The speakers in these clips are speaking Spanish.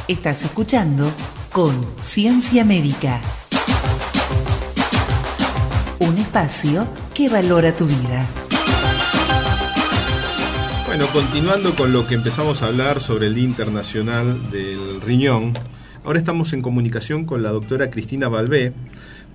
Estás escuchando Conciencia Médica. Un espacio que valora tu vida. Bueno, continuando con lo que empezamos a hablar sobre el Día Internacional del Riñón, ahora estamos en comunicación con la doctora Cristina Balbé,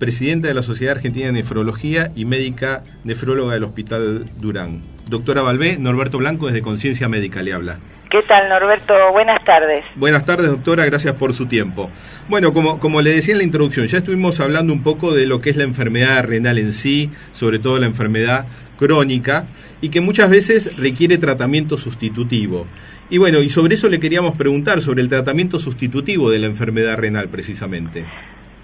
presidenta de la Sociedad Argentina de Nefrología y médica nefróloga del Hospital Durán. Doctora Balbé, Norberto Blanco desde Conciencia Médica le habla. ¿Qué tal, Norberto? Buenas tardes. Buenas tardes, doctora, gracias por su tiempo. Bueno, como le decía en la introducción, ya estuvimos hablando un poco de lo que es la enfermedad renal en sí, sobre todo la enfermedad crónica, y que muchas veces requiere tratamiento sustitutivo. Y bueno, y sobre eso le queríamos preguntar, sobre el tratamiento sustitutivo de la enfermedad renal precisamente.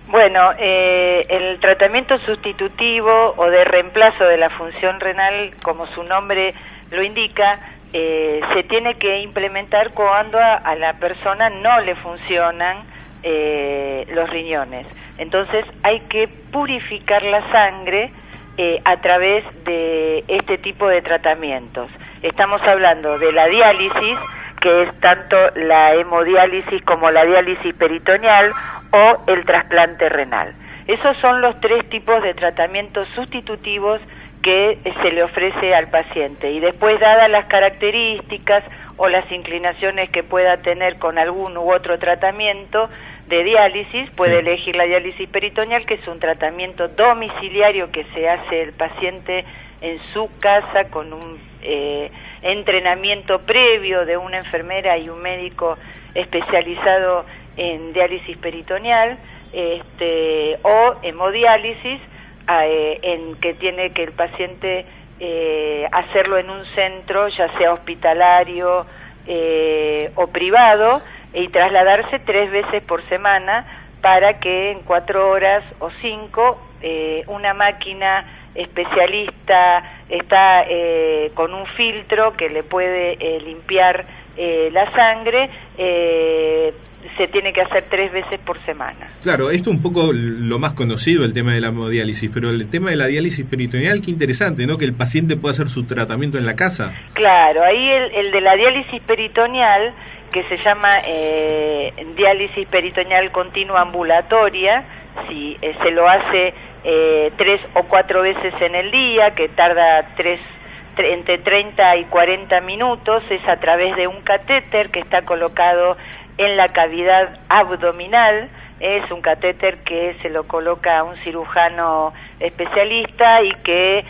Bueno, el tratamiento sustitutivo o de reemplazo de la función renal, como su nombre lo indica, se tiene que implementar cuando a la persona no le funcionan los riñones. Entonces hay que purificar la sangre a través de este tipo de tratamientos. Estamos hablando de la diálisis, que es tanto la hemodiálisis como la diálisis peritoneal o el trasplante renal. Esos son los tres tipos de tratamientos sustitutivos que se le ofrece al paciente, y después, dadas las características o las inclinaciones que pueda tener con algún u otro tratamiento de diálisis, puede elegir la diálisis peritoneal, que es un tratamiento domiciliario que se hace el paciente en su casa con un entrenamiento previo de una enfermera y un médico especializado en diálisis peritoneal, o hemodiálisis, en que tiene que el paciente hacerlo en un centro, ya sea hospitalario o privado, y trasladarse 3 veces por semana para que en 4 horas o 5 una máquina especialista está con un filtro que le puede limpiar la sangre. Se tiene que hacer 3 veces por semana. Claro, esto es un poco lo más conocido, el tema de la hemodiálisis, pero el tema de la diálisis peritoneal, qué interesante, ¿no? Que el paciente pueda hacer su tratamiento en la casa. Claro, ahí el de la diálisis peritoneal, que se llama diálisis peritoneal continua ambulatoria, si se lo hace 3 o 4 veces en el día, que tarda entre 30 y 40 minutos, es a través de un catéter que está colocado en la cavidad abdominal. Es un catéter que se lo coloca a un cirujano especialista y que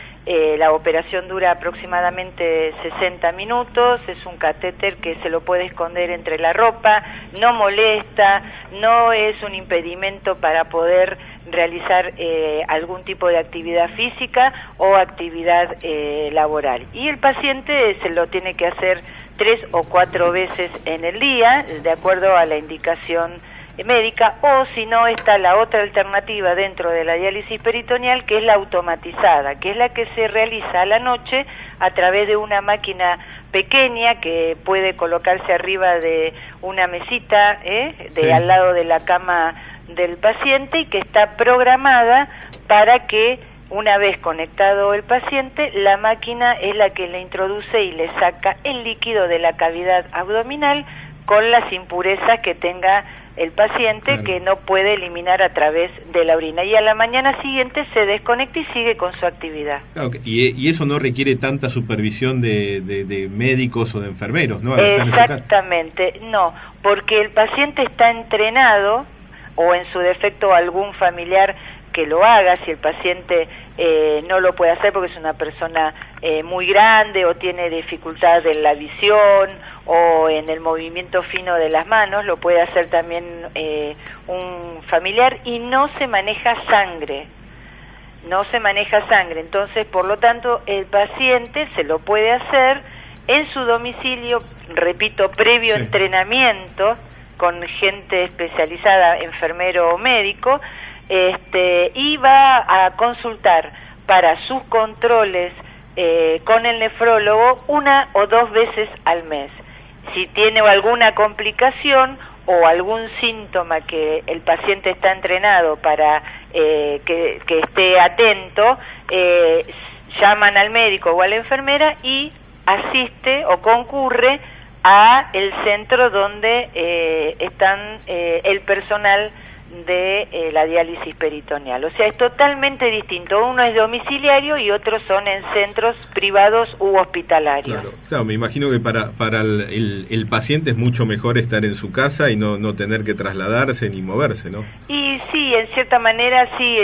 la operación dura aproximadamente 60 minutos. Es un catéter que se lo puede esconder entre la ropa, no molesta, no es un impedimento para poder realizar algún tipo de actividad física o actividad laboral. Y el paciente se lo tiene que hacer 3 o 4 veces en el día, de acuerdo a la indicación médica, o si no, está la otra alternativa dentro de la diálisis peritoneal, que es la automatizada, que es la que se realiza a la noche a través de una máquina pequeña que puede colocarse arriba de una mesita, al lado de la cama del paciente, y que está programada para que, una vez conectado el paciente, la máquina es la que le introduce y le saca el líquido de la cavidad abdominal con las impurezas que tenga el paciente, que no puede eliminar a través de la orina. Y a la mañana siguiente se desconecta y sigue con su actividad. Claro, y eso no requiere tanta supervisión de médicos o de enfermeros, ¿no? Exactamente, no, porque el paciente está entrenado, o en su defecto algún familiar que lo haga, si el paciente no lo puede hacer porque es una persona muy grande o tiene dificultad en la visión o en el movimiento fino de las manos, lo puede hacer también un familiar, y no se maneja sangre, entonces por lo tanto el paciente se lo puede hacer en su domicilio, repito, previo entrenamiento con gente especializada, enfermero o médico, y va a consultar para sus controles con el nefrólogo 1 o 2 veces al mes. Si tiene alguna complicación o algún síntoma que el paciente está entrenado para que esté atento, llaman al médico o a la enfermera y asiste o concurre a el centro donde están el personal de la diálisis peritoneal. O sea, es totalmente distinto. Uno es domiciliario y otros son en centros privados u hospitalarios. Claro, me imagino que para el paciente es mucho mejor estar en su casa y no tener que trasladarse ni moverse, ¿no? Y sí, en cierta manera sí,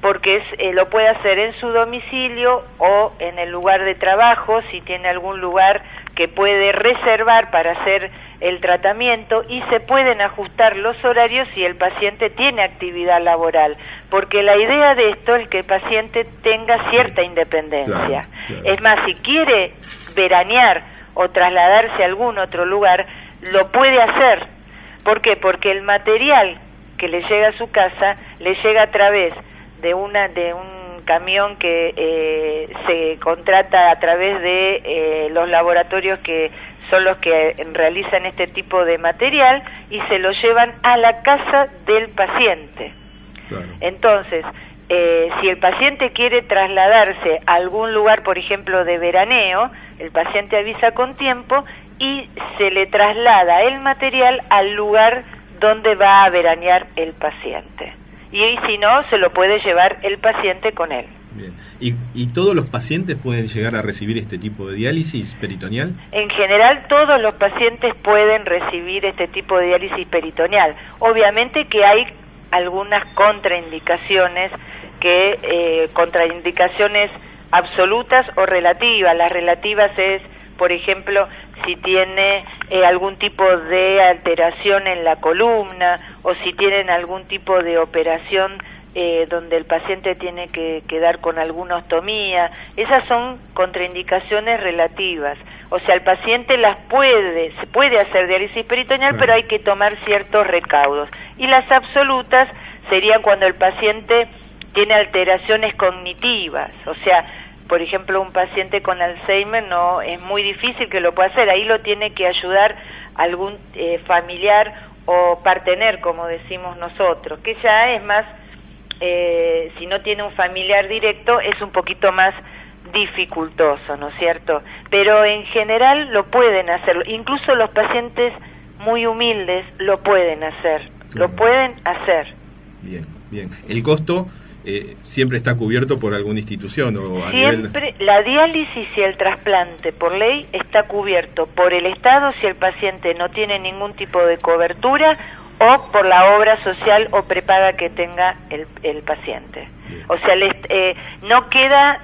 porque lo puede hacer en su domicilio o en el lugar de trabajo, si tiene algún lugar que puede reservar para hacer el tratamiento, y se pueden ajustar los horarios si el paciente tiene actividad laboral, porque la idea de esto es que el paciente tenga cierta independencia. Claro. Es más, si quiere veranear o trasladarse a algún otro lugar, lo puede hacer. ¿Por qué? Porque el material que le llega a su casa le llega a través de un camión que se contrata a través de los laboratorios que son los que realizan este tipo de material, y se lo llevan a la casa del paciente. Claro. Entonces, si el paciente quiere trasladarse a algún lugar, por ejemplo, de veraneo, el paciente avisa con tiempo y se le traslada el material al lugar donde va a veranear el paciente. Y si no, se lo puede llevar el paciente con él. Bien. ¿Y todos los pacientes pueden llegar a recibir este tipo de diálisis peritoneal? En general, todos los pacientes pueden recibir este tipo de diálisis peritoneal. Obviamente que hay algunas contraindicaciones, contraindicaciones absolutas o relativas. Las relativas es, por ejemplo, si tiene algún tipo de alteración en la columna, o si tienen algún tipo de operación donde el paciente tiene que quedar con alguna ostomía. Esas son contraindicaciones relativas. O sea, el paciente se puede hacer diálisis peritoneal, pero hay que tomar ciertos recaudos. Y las absolutas serían cuando el paciente tiene alteraciones cognitivas. O sea, por ejemplo, un paciente con Alzheimer no es muy difícil que lo pueda hacer. Ahí lo tiene que ayudar algún familiar o partener, como decimos nosotros, que ya es más, si no tiene un familiar directo, es un poquito más dificultoso, ¿no es cierto? Pero en general lo pueden hacer, incluso los pacientes muy humildes lo pueden hacer, lo pueden hacer. Bien, bien. ¿El costo siempre está cubierto por alguna institución o a siempre nivel... La diálisis y el trasplante por ley está cubierto por el Estado si el paciente no tiene ningún tipo de cobertura, o por la obra social o prepaga que tenga el paciente. Bien. O sea, no queda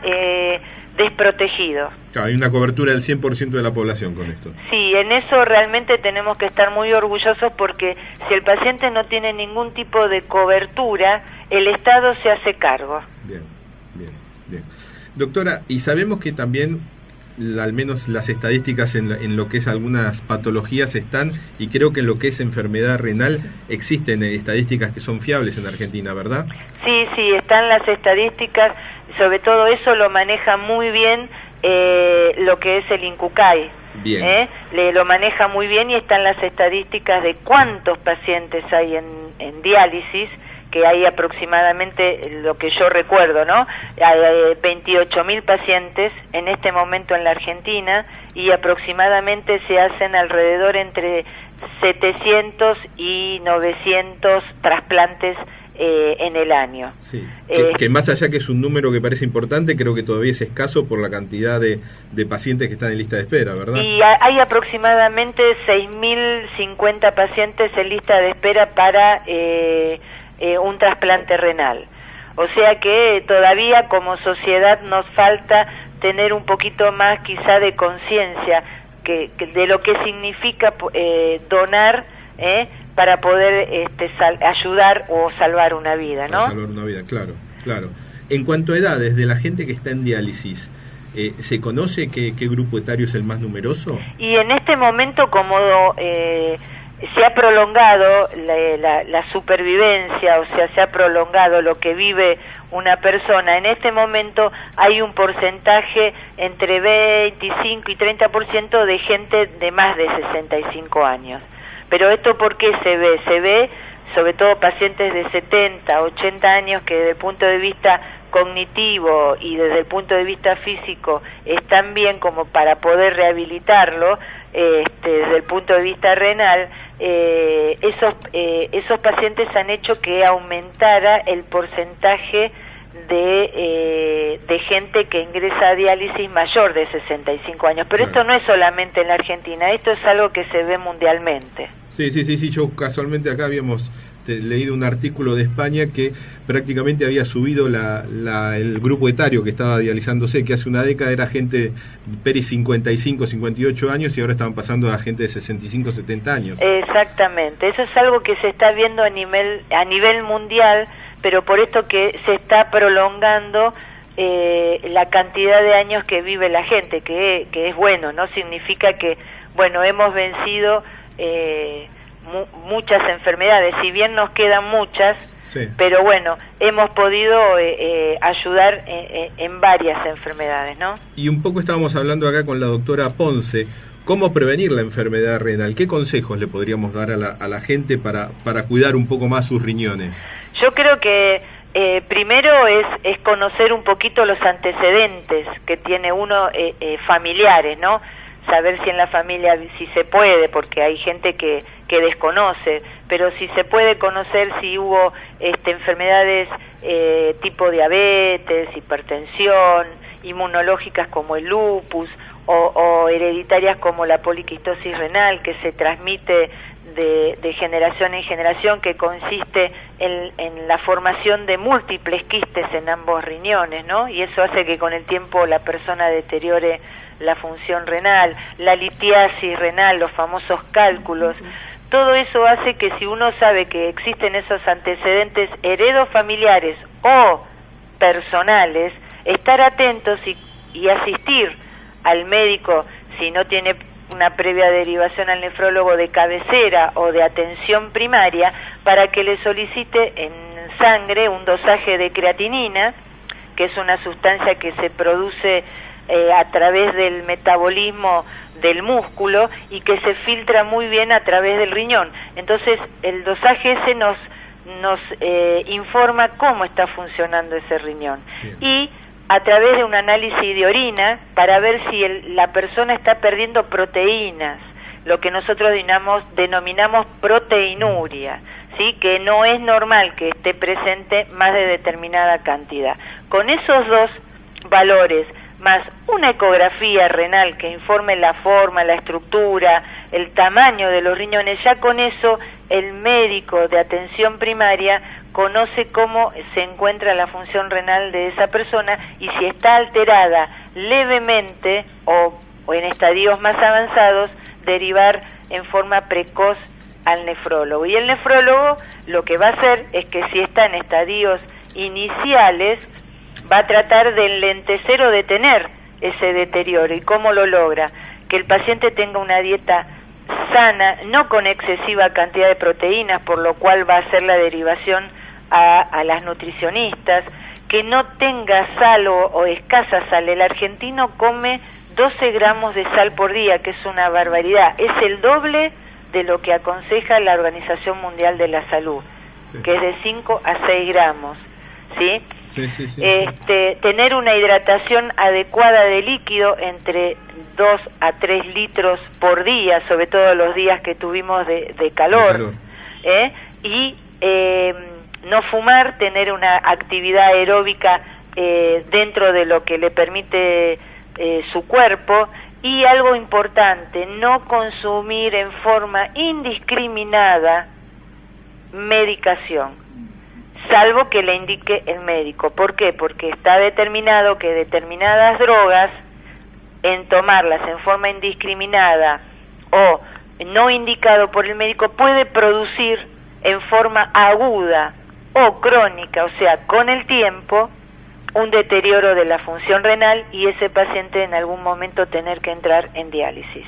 desprotegido. Claro, hay una cobertura del 100% de la población con esto. Sí, en eso realmente tenemos que estar muy orgullosos, porque si el paciente no tiene ningún tipo de cobertura, el Estado se hace cargo. Bien, bien, bien. Doctora, y sabemos que también, al menos las estadísticas en lo que es algunas patologías están, y creo que en lo que es enfermedad renal existen estadísticas que son fiables en Argentina, ¿verdad? Sí, están las estadísticas, sobre todo eso lo maneja muy bien lo que es el INCUCAI. Bien. Lo maneja muy bien, y están las estadísticas de cuántos pacientes hay en diálisis, que hay aproximadamente, lo que yo recuerdo, ¿no? Hay 28.000 pacientes en este momento en la Argentina, y aproximadamente se hacen alrededor entre 700 y 900 trasplantes en el año. Sí. Que más allá que es un número que parece importante, creo que todavía es escaso por la cantidad de pacientes que están en lista de espera, ¿verdad? Y hay aproximadamente 6.050 pacientes en lista de espera para un trasplante renal. O sea que todavía como sociedad nos falta tener un poquito más quizá de conciencia de lo que significa donar para poder ayudar o salvar una vida, ¿no? Salvar una vida, claro, claro. En cuanto a edades de la gente que está en diálisis, ¿se conoce qué grupo etario es el más numeroso? Y en este momento, como se ha prolongado la supervivencia, o sea, se ha prolongado lo que vive una persona, en este momento hay un porcentaje entre 25 y 30% de gente de más de 65 años. Pero esto, ¿por qué se ve? Se ve sobre todo pacientes de 70, 80 años que desde el punto de vista cognitivo y desde el punto de vista físico están bien como para poder rehabilitarlo, desde el punto de vista renal, esos pacientes han hecho que aumentara el porcentaje de gente que ingresa a diálisis mayor de 65 años. Pero esto no es solamente en la Argentina, esto es algo que se ve mundialmente. Sí, yo casualmente acá habíamos leído un artículo de España que prácticamente había subido el grupo etario que estaba dializándose, que hace una década era gente peri 55, 58 años y ahora estaban pasando a gente de 65, 70 años. Exactamente, eso es algo que se está viendo a nivel mundial, pero por esto que se está prolongando la cantidad de años que vive la gente, que es bueno, ¿no? Significa que, bueno, hemos vencido muchas enfermedades, si bien nos quedan muchas, sí, pero bueno, hemos podido ayudar en varias enfermedades, ¿no? Y un poco estábamos hablando acá con la doctora Ponce, ¿cómo prevenir la enfermedad renal? ¿Qué consejos le podríamos dar a la gente para cuidar un poco más sus riñones? Yo creo que primero es conocer un poquito los antecedentes que tiene uno familiares, ¿no? Saber si en la familia, si se puede, porque hay gente que desconoce, pero si se puede conocer si hubo enfermedades tipo diabetes, hipertensión, inmunológicas como el lupus, o hereditarias como la poliquistosis renal, que se transmite de generación en generación, que consiste en la formación de múltiples quistes en ambos riñones, ¿no? Y eso hace que con el tiempo la persona deteriore la función renal, la litiasis renal, los famosos cálculos. Todo eso hace que si uno sabe que existen esos antecedentes heredofamiliares o personales, estar atentos y asistir al médico si no tiene una previa derivación al nefrólogo de cabecera o de atención primaria, para que le solicite en sangre un dosaje de creatinina, que es una sustancia que se produce a través del metabolismo del músculo y que se filtra muy bien a través del riñón. Entonces el dosaje ese nos informa cómo está funcionando ese riñón. Bien. Y a través de un análisis de orina para ver si la persona está perdiendo proteínas, lo que nosotros denominamos proteinuria, ¿sí? Que no es normal que esté presente más de determinada cantidad. Con esos dos valores, más una ecografía renal que informe la forma, la estructura, el tamaño de los riñones, ya con eso el médico de atención primaria conoce cómo se encuentra la función renal de esa persona y si está alterada levemente o en estadios más avanzados, derivar en forma precoz al nefrólogo. Y el nefrólogo lo que va a hacer es que si está en estadios iniciales, va a tratar de enlentecer o detener ese deterioro. ¿Y cómo lo logra? Que el paciente tenga una dieta sana, no con excesiva cantidad de proteínas, por lo cual va a hacer la derivación a las nutricionistas, que no tenga sal o escasa sal. El argentino come 12 gramos de sal por día, que es una barbaridad. Es el doble de lo que aconseja la Organización Mundial de la Salud, sí, que es de 5 a 6 gramos. ¿Sí? Sí. Tener una hidratación adecuada de líquido entre 2 a 3 litros por día, sobre todo los días que tuvimos de calor. Y no fumar, tener una actividad aeróbica dentro de lo que le permite su cuerpo. Y algo importante, no consumir en forma indiscriminada medicación, salvo que le indique el médico. ¿Por qué? Porque está determinado que determinadas drogas, en tomarlas en forma indiscriminada o no indicado por el médico, puede producir en forma aguda o crónica, o sea, con el tiempo, un deterioro de la función renal y ese paciente en algún momento tener que entrar en diálisis.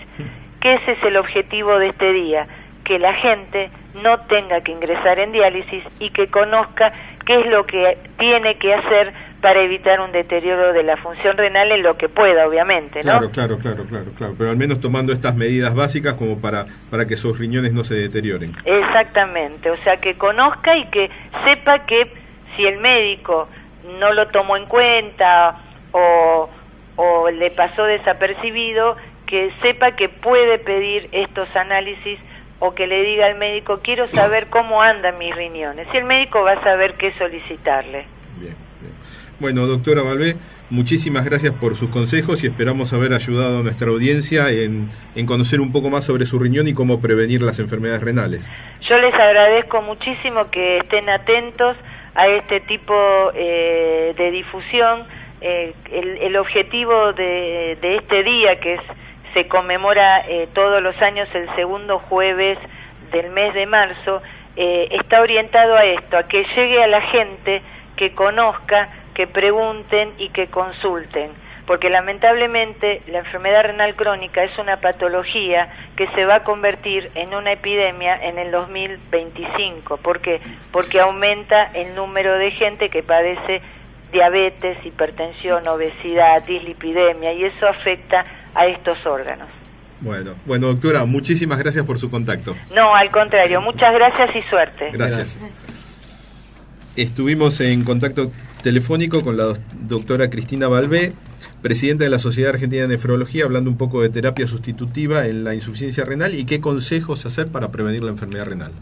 Que ese es el objetivo de este día, que la gente no tenga que ingresar en diálisis y que conozca qué es lo que tiene que hacer para evitar un deterioro de la función renal en lo que pueda, obviamente, ¿no? Claro, pero al menos tomando estas medidas básicas como para que sus riñones no se deterioren. Exactamente, o sea, que conozca y que sepa que si el médico no lo tomó en cuenta o le pasó desapercibido, que sepa que puede pedir estos análisis o que le diga al médico, quiero saber cómo andan mis riñones. Y el médico va a saber qué solicitarle. Bien, bien. Bueno, doctora Balbé, muchísimas gracias por sus consejos y esperamos haber ayudado a nuestra audiencia en conocer un poco más sobre su riñón y cómo prevenir las enfermedades renales. Yo les agradezco muchísimo que estén atentos a este tipo de difusión. El objetivo de este día, que se conmemora todos los años el segundo jueves del mes de marzo, está orientado a esto, a que llegue a la gente, que conozca, que pregunten y que consulten, porque lamentablemente la enfermedad renal crónica es una patología que se va a convertir en una epidemia en el 2025. ¿Por qué? Porque aumenta el número de gente que padece diabetes, hipertensión, obesidad, dislipidemia, y eso afecta a estos órganos. Bueno, doctora, muchísimas gracias por su contacto. No, al contrario, muchas gracias y suerte. Gracias. Estuvimos en contacto telefónico con la doctora Cristina Balbé, presidenta de la Sociedad Argentina de Nefrología, hablando un poco de terapia sustitutiva en la insuficiencia renal y qué consejos hacer para prevenir la enfermedad renal.